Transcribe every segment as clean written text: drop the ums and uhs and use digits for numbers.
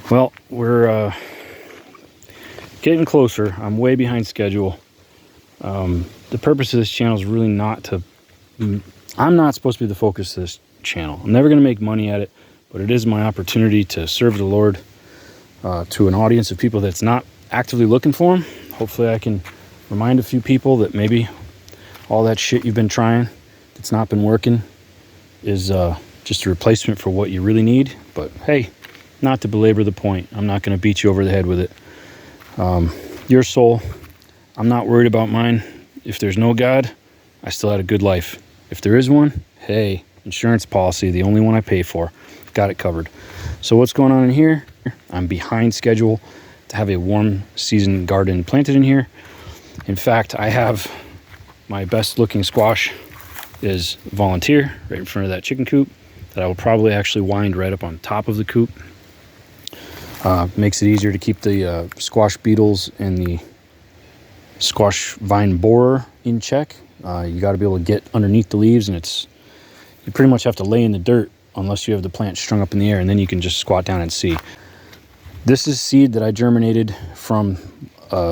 Well, we're getting closer. I'm way behind schedule. The purpose of this channel is really not to... I'm not supposed to be the focus of this channel. I'm never going to make money at it, but it is my opportunity to serve the Lord to an audience of people that's not actively looking for Him. Hopefully I can remind a few people that maybe all that shit you've been trying that's not been working is just a replacement for what you really need. But hey, not to belabor the point, I'm not going to beat you over the head with it. Your soul, I'm not worried about mine. If there's no God, I still had a good life. If there is one, hey, insurance policy, the only one I pay for, got it covered. So what's going on in here? I'm behind schedule to have a warm season garden planted in here. In fact, I have my best looking squash is volunteer right in front of that chicken coop that I will probably actually wind right up on top of the coop. Makes it easier to keep the squash beetles and the squash vine borer in check. You got to be able to get underneath the leaves, and you pretty much have to lay in the dirt unless you have the plant strung up in the air, and then you can just squat down and see. This is seed that I germinated from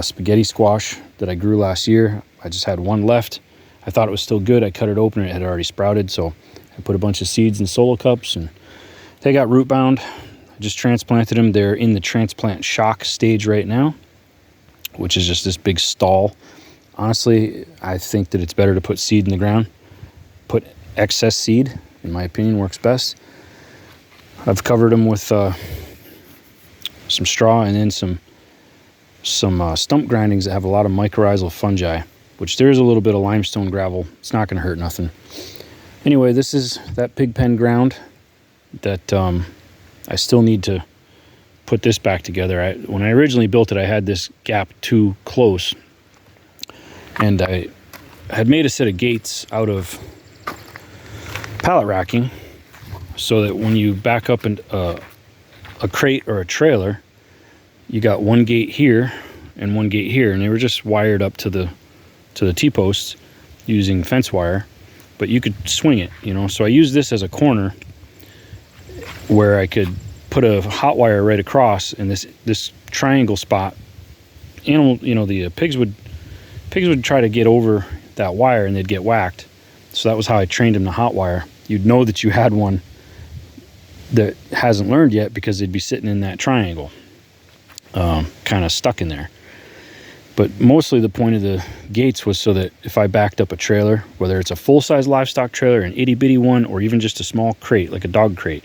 spaghetti squash that I grew last year. I just had one left. I thought it was still good. I cut it open and it had already sprouted, so I put a bunch of seeds in solo cups, and they got root bound. I just transplanted them. They're in the transplant shock stage right now, which is just this big stall. Honestly, I think that it's better to put seed in the ground. Put excess seed, in my opinion, works best. I've covered them with some straw and then some stump grindings that have a lot of mycorrhizal fungi, which there is a little bit of limestone gravel. It's not going to hurt nothing. Anyway, this is that pig pen ground that I still need to put this back together. When I originally built it, I had this gap too close, and I had made a set of gates out of pallet racking so that when you back up a crate or a trailer, you got one gate here and one gate here, and they were just wired up to the T-posts using fence wire, but you could swing it, so I used this as a corner where I could put a hot wire right across, and this triangle spot, the pigs would try to get over that wire and they'd get whacked. So that was how I trained them to hot wire. You'd know that you had one that hasn't learned yet because they'd be sitting in that triangle, kind of stuck in there. But mostly the point of the gates was so that if I backed up a trailer, whether it's a full-size livestock trailer, an itty-bitty one, or even just a small crate, like a dog crate,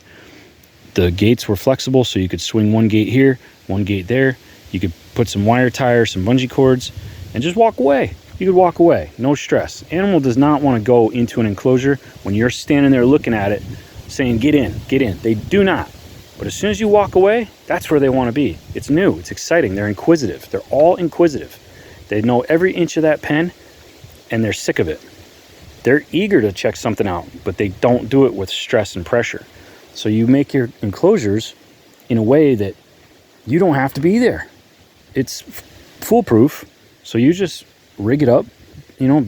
the gates were flexible, so you could swing one gate here, one gate there. You could put some wire tie, some bungee cords, and just walk away. You could walk away, no stress. Animal does not want to go into an enclosure when you're standing there looking at it, saying, get in, get in. They do not. But as soon as you walk away, that's where they want to be. It's new, it's exciting, they're inquisitive. They're all inquisitive. They know every inch of that pen, and they're sick of it. They're eager to check something out, but they don't do it with stress and pressure. So you make your enclosures in a way that you don't have to be there. It's foolproof. So you just rig it up,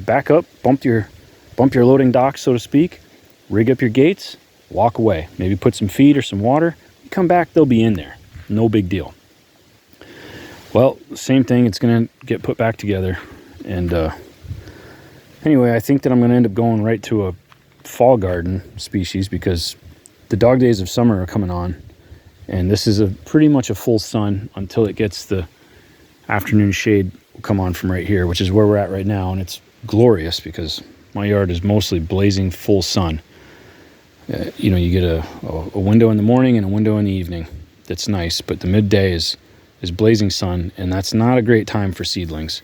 back up, bump your loading dock, so to speak, rig up your gates, walk away. Maybe put some feed or some water. You come back, they'll be in there. No big deal. Well, same thing. It's going to get put back together. And anyway, I think that I'm going to end up going right to a fall garden species because the dog days of summer are coming on, and this is pretty much a full sun until it gets the afternoon shade will come on from right here, which is where we're at right now, and it's glorious because my yard is mostly blazing full sun. You get a window in the morning and a window in the evening. That's nice, but the midday is blazing sun, and that's not a great time for seedlings.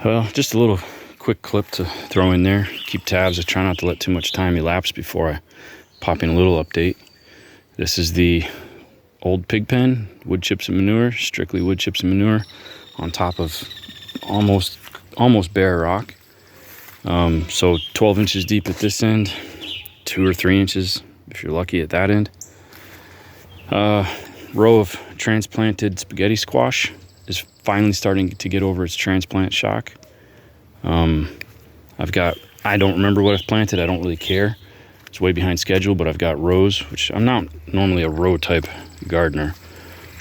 Well, just a little quick clip to throw in there. Keep tabs. I try not to let too much time elapse before I pop in a little update. This is the old pig pen, wood chips and manure, strictly wood chips and manure, on top of almost bare rock. So 12 inches deep at this end, 2 or 3 inches if you're lucky at that end. Row of transplanted spaghetti squash is finally starting to get over its transplant shock. I don't remember what I've planted. I don't really care. It's way behind schedule, but I've got rows, which I'm not normally a row type gardener,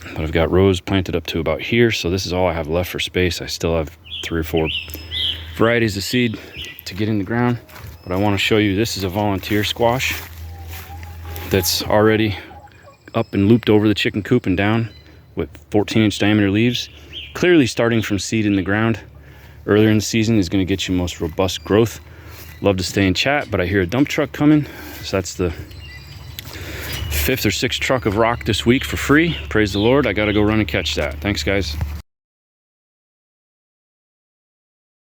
but I've got rows planted up to about here. So this is all I have left for space. I still have 3 or 4 varieties of seed to get in the ground, but I want to show you, this is a volunteer squash that's already up and looped over the chicken coop and down with 14-inch diameter leaves. Clearly starting from seed in the ground earlier in the season is going to get you most robust growth. Love to stay and chat, but I hear a dump truck coming, so that's the 5th or 6th truck of rock this week for free. Praise the Lord. I gotta go run and catch that. Thanks, guys.